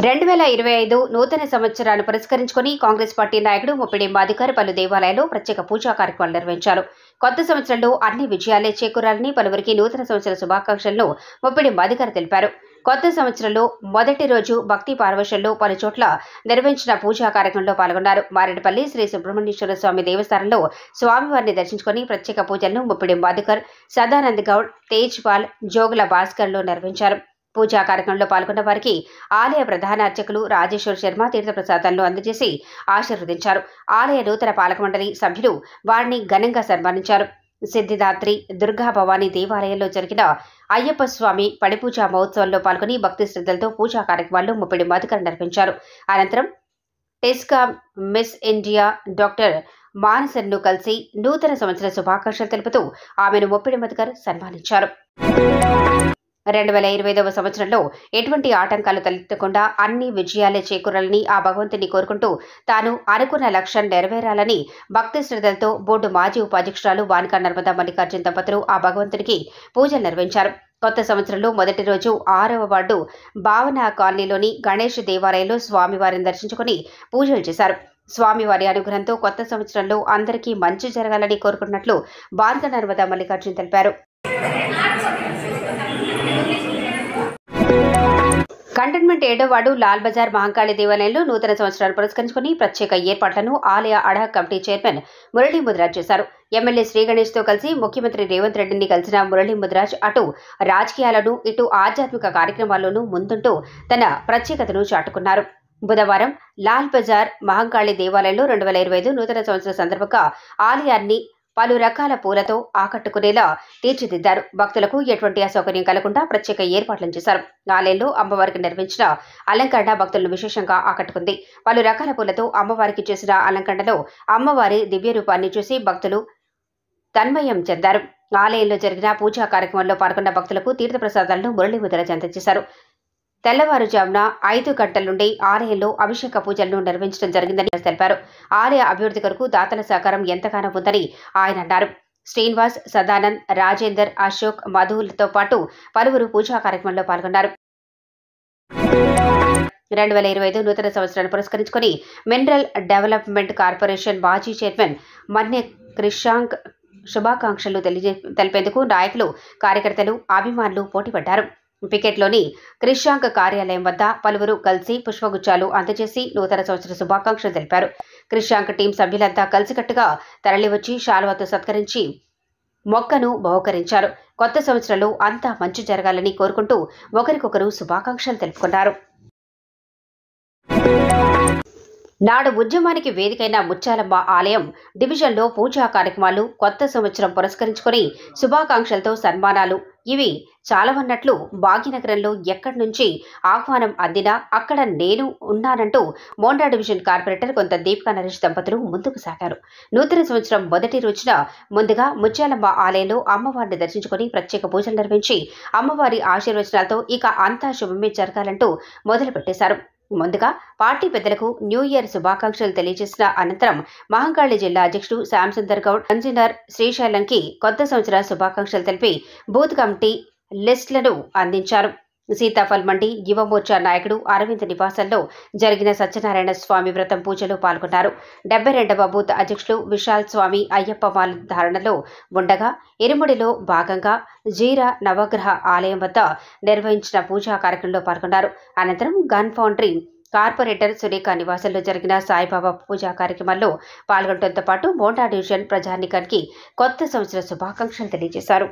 2025 నూతన సంవత్సరాన్ని పురస్కరించుకుని కాంగ్రెస్ పార్టీ నాయకుడు ముప్పిడి మధుకర్ పలు దేవాలయాల్లో ప్రత్యేక పూజా కార్యక్రమాలు నిర్వహించారు. కొత్త సంవత్సరంలో అన్ని విజయాలే చేకూరాలని పలువురికి నూతన సంవత్సర శుభాకాంక్షలను ముప్పిడి మధుకర్ తెలిపారు. కొత్త సంవత్సరంలో మొదటి రోజు భక్తి పార్వశంలో పలు చోట్ల నిర్వహించిన పూజా కార్యక్రమంలో పాల్గొన్నారు. మారేడుపల్లి శ్రీ సుబ్రహ్మణ్యేశ్వర స్వామి దేవస్థానంలో స్వామివారిని దర్శించుకుని ప్రత్యేక పూజలను ముప్పిడి మధుకర్, సదానంద్ గౌడ్, తేజ్ పాల్, జోగుల భాస్కర్లు నిర్వహించారు. పూజా కార్యక్రమంలో పాల్గొన్న వారికి ఆలయ ప్రధాన అర్చకులు రాజేశ్వర్ శర్మ తీర్థప్రసాదాలను అందజేసి ఆశీర్వదించారు. ఆలయ నూతన పాలక మండలి సభ్యులు వారిని ఘనంగా సన్మానించారు. సిద్ధిదాత్రి దుర్గా భవానీ దేవాలయంలో జరిగిన అయ్యప్ప స్వామి పడిపూజా మహోత్సవంలో పాల్గొని భక్తి శ్రద్ధలతో పూజా కార్యక్రమాల్లో ముప్పిడి మధుకర్ నిర్వహించారు. అనంతరం టెస్కా మిస్ ఇండియా డాక్టర్ మానసన్ను కలిసి నూతన సంవత్సర శుభాకాంక్షలు తెలుపుతూ ఆమెను ముప్పిడి మధుకర్ సన్మానించారు. 2025వ సంవత్సరంలో ఎటువంటి ఆటంకాలు తలెత్తకుండా అన్ని విజయాలే చేకూరాలని ఆ భగవంతుని కోరుకుంటూ తాను అనుకున్న లక్ష్యం నెరవేరాలని భక్తి శ్రద్ధలతో బోర్డు మాజీ ఉపాధ్యక్షురాలు వానికా నర్మదా మల్లికార్జున్ దంపతులు ఆ భగవంతునికి పూజలు నిర్వహించారు. కొత్త సంవత్సరంలో మొదటి రోజు 6వ వార్డు భావన కాలనీలోని గణేష్ దేవాలయంలో స్వామివారిని దర్శించుకుని పూజలు చేశారు. స్వామివారి అనుగ్రహంతో కొత్త సంవత్సరంలో అందరికీ మంచి జరగాలని కోరుకున్నట్లు వానికా నర్మదా మల్లికార్జున్ తెలిపారు. కంటోన్మెంట్ కంటోన్మెంట్ 7వ వార్డు లాల్ బజార్ మహంకాళి దేవాలయంలో నూతన సంవత్సరాన్ని పురస్కరించుకుని ప్రత్యేక ఏర్పాట్లను ఆలయ ad hoc committee chairman Murali Mudiraj చేశారు. ఎమ్మెల్యే శ్రీ గణేష్ తో కలిసి ముఖ్యమంత్రి రేవంత్ రెడ్డిని కలిసిన మురళీ ముదిరాజ్ అటు రాజకీయాలను ఇటు ఆధ్యాత్మిక కార్యక్రమాల్లోనూ ముందుంటూ తన ప్రత్యేకతను చాటుకున్నారు. బుధవారం లాల్ బజార్ మహంకాళి దేవాలయంలో 2025 నూతన సంవత్సర సందర్భంగా ఆలయాన్ని పలు రకాల పూలతో ఆకట్టుకునేలా తీర్చిదిద్దారు. భక్తులకు ఎటువంటి అసౌకర్యం కలగకుండా ప్రత్యేక ఏర్పాట్లను చేశారు. ఆలయంలో అమ్మవారికి నిర్మించిన అలంకరణ భక్తులను విశేషంగా ఆకట్టుకుంది. పలు రకాల పూలతో అమ్మవారికి చేసిన అలంకరణలో అమ్మవారి దివ్య రూపాన్ని చూసి భక్తులు తన్మయం చెందారు. ఆలయంలో జరిగిన పూజా కార్యక్రమంలో పాల్గొన్న భక్తులకు తీర్థప్రసాదాలను మురళీ ముదిరాజ్ అందజేశారు. తెల్లవారుజామున 5 గంటల నుండి ఆలయంలో అభిషేక పూజలను నిర్వహించడం జరిగిందని తెలిపారు. ఆలయ అభివృద్ధి కొరకు దాతల సహకారం ఎంతగానో ఉందని ఆయన అన్నారు. శ్రీనివాస్, సదానంద్, రాజేందర్, అశోక్, మధులతో పాటు పలువురు పూజా కార్యక్రమంలో పాల్గొన్నారు. 2025 నూతన సంవత్సరాన్ని పురస్కరించుకుని మినరల్ డెవలప్మెంట్ కార్పొరేషన్ మాజీ చైర్మన్ మన్నే క్రిషాంక్ శుభాకాంక్షలు తెలిపేందుకు నాయకులు, కార్యకర్తలు, అభిమానులు పోటీపడ్డారు. పికెట్లోని క్రిషాంక్ కార్యాలయం వద్ద పలువురు కలిసి పుష్పగుచ్చాలు అందజేసి నూతన సంవత్సర శుభాకాంక్షలు తెలిపారు. క్రిషాంక్ టీం సభ్యులంతా కలిసికట్టుగా తరలివచ్చి శాలువాతో సత్కరించి మొక్కను బహుకరించారు. కొత్త సంవత్సరంలో అంతా మంచి జరగాలని కోరుకుంటూ ఒకరికొకరు శుభాకాంక్షలు తెలుపుకున్నారు. నాడు ఉద్యమానికి వేదికైన ముత్యాలమ్మ ఆలయం డివిజన్లో పూజా కార్యక్రమాలు, కొత్త సంవత్సరం పురస్కరించుకుని శుభాకాంక్షలతో సన్మానాలు ఇవి చాలవన్నట్లు భాగ్యనగరంలో ఎక్కడి నుంచి ఆహ్వానం అందినా అక్కడ నేను ఉన్నానంటూ మోండా డివిజన్ కార్పొరేటర్ కొంత దీపికా నరేష్ దంపతులు ముందుకు సాగారు. నూతన సంవత్సరం మొదటి రోజున ముందుగా ముత్యాలమ్మ ఆలయంలో అమ్మవారిని దర్శించుకుని ప్రత్యేక పూజలు నిర్వహించి అమ్మవారి ఆశీర్వచనాలతో ఇక అంతా శుభమే జరగాలంటూ మొదలుపెట్టేశారు. ముందుగా పార్టీ పెద్దలకు న్యూ ఇయర్ శుభాకాంక్షలు తెలియజేసిన అనంతరం మహంకాళి జిల్లా అధ్యక్షుడు శ్యాంసుందర్ గౌడ్, కన్వీనర్ శ్రీశైలంకి కొత్త సంవత్సర శుభాకాంక్షలు తెలిపి బూత్ కమిటీ లిస్టులను అందించారు. సీతాఫల్ మండి యువ మోర్చా నాయకుడు అరవింద్ నివాసంలో జరిగిన సత్యనారాయణ స్వామి వ్రతం పూజలో పాల్గొన్నారు. 72వ బూత్ అధ్యక్షులు విశాల్ స్వామి అయ్యప్ప మాల ధారణలో ఉండగా ఇరుముడిలో భాగంగా జీరా నవగ్రహ ఆలయం వద్ద నిర్వహించిన పూజా కార్యక్రమంలో పాల్గొన్నారు. అనంతరం గన్ ఫౌండరీ కార్పొరేటర్ సురేఖ నివాసంలో జరిగిన సాయిబాబా పూజా కార్యక్రమాల్లో పాల్గొనడంతో పాటు మోండా డివిజన్ ప్రజానీకానికి కొత్త సంవత్సర శుభాకాంక్షలు తెలియజేశారు.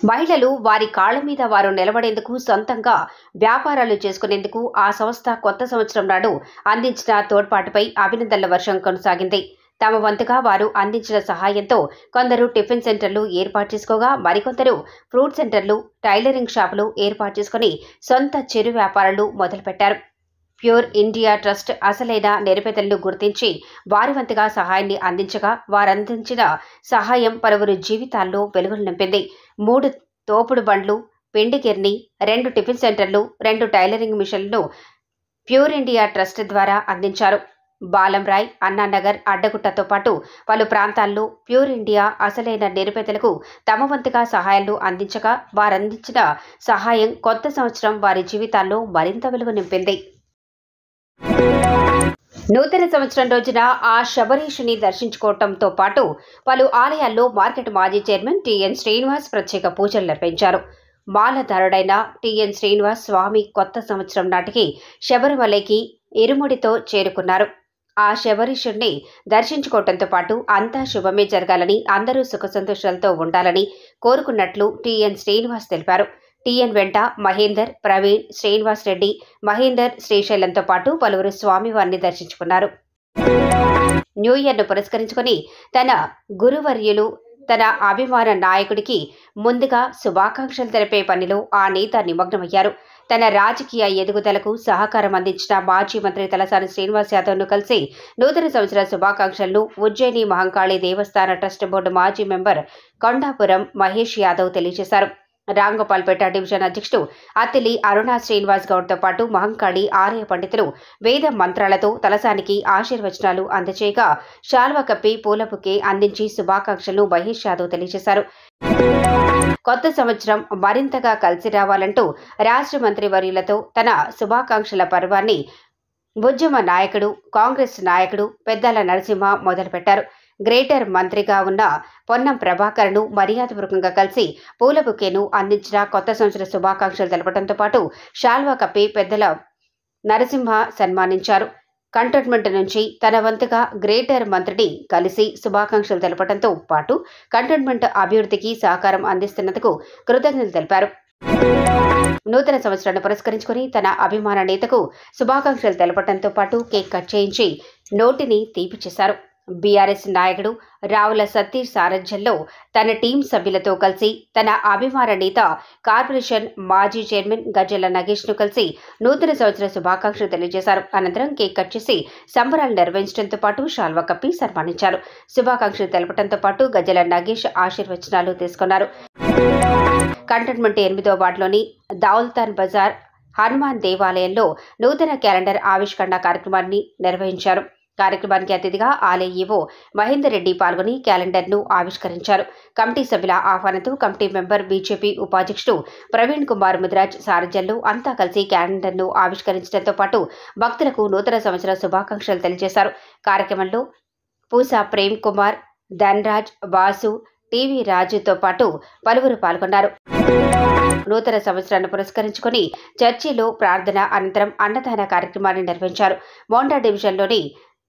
మహిళలు వారి కాళ్ల మీద వారు నిలబడేందుకు, సొంతంగా వ్యాపారాలు చేసుకునేందుకు ఆ సంస్థ కొత్త సంవత్సరం నాడు అందించిన తోడ్పాటుపై అభినందనల వర్షం కొనసాగింది. తమ వంతుగా వారు అందించిన సహాయంతో కొందరు టిఫిన్ సెంటర్లు ఏర్పాటు చేసుకోగా మరికొందరు ఫ్రూట్ సెంటర్లు, టైలరింగ్ షాపులు ఏర్పాటు చేసుకుని సొంత చిరు వ్యాపారాలు మొదలుపెట్టారు. ప్యూర్ ఇండియా ట్రస్ట్ అసలైన నిరుపేదలను గుర్తించి వారి వంతుగా సహాయాన్ని అందించగా వారందించిన సహాయం పలువురు జీవితాల్లో వెలుగులు నింపింది. 3 తోపుడు బండ్లు, పిండి గిర్ని, 2 టిఫిన్ సెంటర్లు, 2 టైలరింగ్ మిషన్లను ప్యూర్ ఇండియా ట్రస్ట్ ద్వారా అందించారు. బాలంరాయ్, అన్నానగర్, అడ్డగుట్టతో పాటు పలు ప్రాంతాల్లో ప్యూర్ ఇండియా అసలైన నిరుపేదలకు తమ వంతుగా సహాయాలు అందించగా వారందించిన సహాయం కొత్త సంవత్సరం వారి జీవితాల్లో మరింత వెలుగు నింపింది. నూతన సంవత్సరం రోజున ఆ శబరీషుని దర్శించుకోవడంతో పాటు పలు ఆలయాల్లో మార్కెట్ మాజీ చైర్మన్ టిఎన్ శ్రీనివాస్ ప్రత్యేక పూజలు నిర్వహించారు. మాలధారుడైన టిఎన్ శ్రీనివాస్ స్వామి కొత్త సంవత్సరం నాటికి శబరిమలైకి ఇరుముడితో చేరుకున్నారు. ఆ శబరీషుడిని దర్శించుకోవడంతో పాటు అంతా శుభమే జరగాలని, అందరూ సుఖ సంతోషాలతో ఉండాలని కోరుకున్నట్లు టిఎన్ శ్రీనివాస్ తెలిపారు. టిఎన్ వెంట మహేందర్, ప్రవీణ్, శ్రీనివాస్ రెడ్డి, మహేందర్, శ్రీశైలంతో పాటు పలువురు స్వామివారిని దర్శించుకున్నారు. న్యూ ఇయర్ను పురస్కరించుకుని తన గురువర్యులు, తన అభిమాన నాయకుడికి ముందుగా శుభాకాంక్షలు తెలిపే పనిలో ఆ నేత నిమగ్నమయ్యారు. తన రాజకీయ ఎదుగుదలకు సహకారం అందించిన మాజీ మంత్రి తలసాని శ్రీనివాస్ యాదవ్ను కలిసి నూతన సంవత్సర శుభాకాంక్షలను ఉజ్జయిని మహంకాళి దేవస్థాన ట్రస్ట్ బోర్డు మాజీ మెంబర్ కొండాపురం మహేష్ యాదవ్ తెలియజేశారు. రాంగోపాల్పేట డివిజన్ అధ్యక్షుడు అత్తిలి అరుణా శ్రీనివాస్ గౌడ్తో పాటు మహంకాళి ఆలయ పండితులు వేద మంత్రాలతో తలసానికి ఆశీర్వచనాలు అందజేయగా శాల్వా కప్పి పూల బుకే అందించి శుభాకాంక్షలు మహేష్ యాదవ్ తెలియజేశారు. కొత్త సంవత్సరం మరింతగా కలిసి రావాలంటూ రాష్ట్ర మంత్రి వర్యులతో తన శుభాకాంక్షల పర్వాన్ని ఉద్యమ నాయకుడు, కాంగ్రెస్ నాయకుడు పెద్దల నరసింహ మొదలుపెట్టారు. గ్రేటర్ మంత్రిగా ఉన్న పొన్నం ప్రభాకర్ను మర్యాదపూర్వకంగా కలిసి పూల బుకేను అందించిన కొత్త సంవత్సర శుభాకాంక్షలు తెలపడంతో పాటు శాల్వా కప్పి పెద్దల నరసింహ సన్మానించారు. కంటోన్మెంట్ నుంచి తన వంతుగా గ్రేటర్ మంత్రిని కలిసి శుభాకాంక్షలు తెలపడంతో పాటు కంటోన్మెంట్ అభివృద్ధికి సహకారం అందిస్తున్నందుకు కృతజ్ఞతలు తెలిపారు. నూతన సంవత్సరాన్ని పురస్కరించుకుని తన అభిమాన నేతకు శుభాకాంక్షలు తెలపడంతో పాటు కేక్ కట్ చేయించి నోటిని తీపి చేశారు. బీఆర్ఎస్ నాయకుడు రావుల సతీష్ సారథ్యంలో తన టీం సభ్యులతో కలిసి తన అభిమాన నేత కార్పొరేషన్ మాజీ చైర్మన్ గజ్జల నగేష్ను కలిసి నూతన సంవత్సర శుభాకాంక్షలు తెలియజేశారు. అనంతరం కేక్ కట్ చేసి సంబరాలు నిర్వహించడంతో పాటు శాల్వా కప్పి సన్మానించారు. శుభాకాంక్షలు తెలపడంతో పాటు గజ్జల నగేష్ ఆశీర్వచనాలు తీసుకున్నారు. కంటోన్మెంట్ 8వ వార్డులోని దౌల్తాన్ బజార్ హనుమాన్ దేవాలయంలో నూతన క్యాలెండర్ ఆవిష్కరణ కార్యక్రమాన్ని నిర్వహించారు. కార్యక్రమానికి అతిథిగా ఆలయ ఈవో మహేందర్ రెడ్డి పాల్గొని క్యాలెండర్ను ఆవిష్కరించారు. కమిటీ సభ్యుల ఆహ్వానంతో కమిటీ మెంబర్ బీజేపీ ఉపాధ్యక్షుడు ప్రవీణ్ కుమార్ ముదిరాజ్ సారథ్యంలో అంతా కలిసి క్యాలెండర్ను ఆవిష్కరించడంతో పాటు భక్తులకు నూతన సంవత్సర శుభాకాంక్షలు తెలియజేశారు. కార్యక్రమంలో పూసా ప్రేమ్ కుమార్, ధన్రాజ్, వాసు, టీవీ రాజుతో పాటు పలువురు పాల్గొన్నారు. నూతన సంవత్సరాన్ని పురస్కరించుకుని చర్చిలో ప్రార్థన అనంతరం అన్నదాన కార్యక్రమాన్ని నిర్వహించారు. మోండా డివిజన్లోని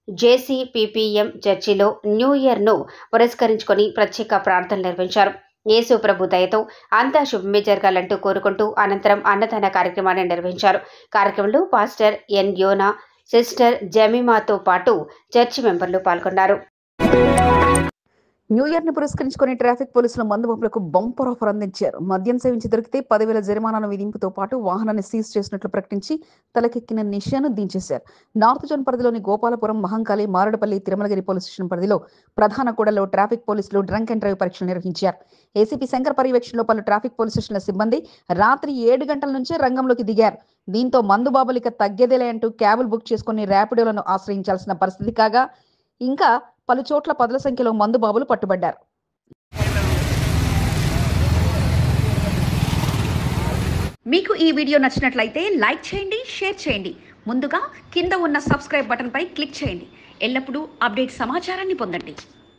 జేసీపీపీఎం చర్చిలో న్యూ ఇయర్ను పురస్కరించుకుని ప్రత్యేక ప్రార్థనలు నిర్వహించారు. యేసు ప్రభు దయతో అంతా శుభమే జరగాలంటూ కోరుకుంటూ అనంతరం అన్నదాన కార్యక్రమాన్ని నిర్వహించారు. కార్యక్రమంలో పాస్టర్ ఎన్ యోనా, సిస్టర్ జమీమాతో పాటు చర్చి మెంబర్లు పాల్గొన్నారు. న్యూ ఇయర్ ని పురస్కరించుకుని ట్రాఫిక్ పోలీసులు మందుబాబులకు బంపర్ ఆఫర్ అందించారు. మద్యం సేవించి దొరికితే 10,000 జరిమానాను విధింపుతో పాటు వాహనాన్ని సీజ్ చేసినట్లు ప్రకటించి తలకెక్కిన నిషాను దించేశారు. నార్త్ జోన్ పరిధిలోని గోపాలపురం, మహంకాళి, మారడపల్లి, తిరుమలగిరి పోలీస్ స్టేషన్ పరిధిలో ప్రధాన కూడలో ట్రాఫిక్ పోలీసులు డ్రంక్ అండ్ డ్రైవ్ పరీక్షలు నిర్వహించారు. ఏసీపీ శంకర్ పర్యవేక్షణలో పలు ట్రాఫిక్ పోలీస్ స్టేషన్ల సిబ్బంది రాత్రి 7 గంటల నుంచే రంగంలోకి దిగారు. దీంతో మందుబాబులు ఇక తగ్గేదేలే అంటూ క్యాబులు బుక్ చేసుకుని ర్యాపిడోలను ఆశ్రయించాల్సిన పరిస్థితి కాగా ఇంకా పలు చోట్ల 10ల సంఖ్యలో మందుబాబులు పట్టుబడ్డారు. మీకు ఈ వీడియో నచ్చినట్లయితే లైక్ చేయండి, షేర్ చేయండి. ముందుగా కింద ఉన్న సబ్స్క్రైబ్ బటన్ పై క్లిక్ చేయండి. ఎల్లప్పుడూ అప్డేట్ సమాచారాన్ని పొందండి.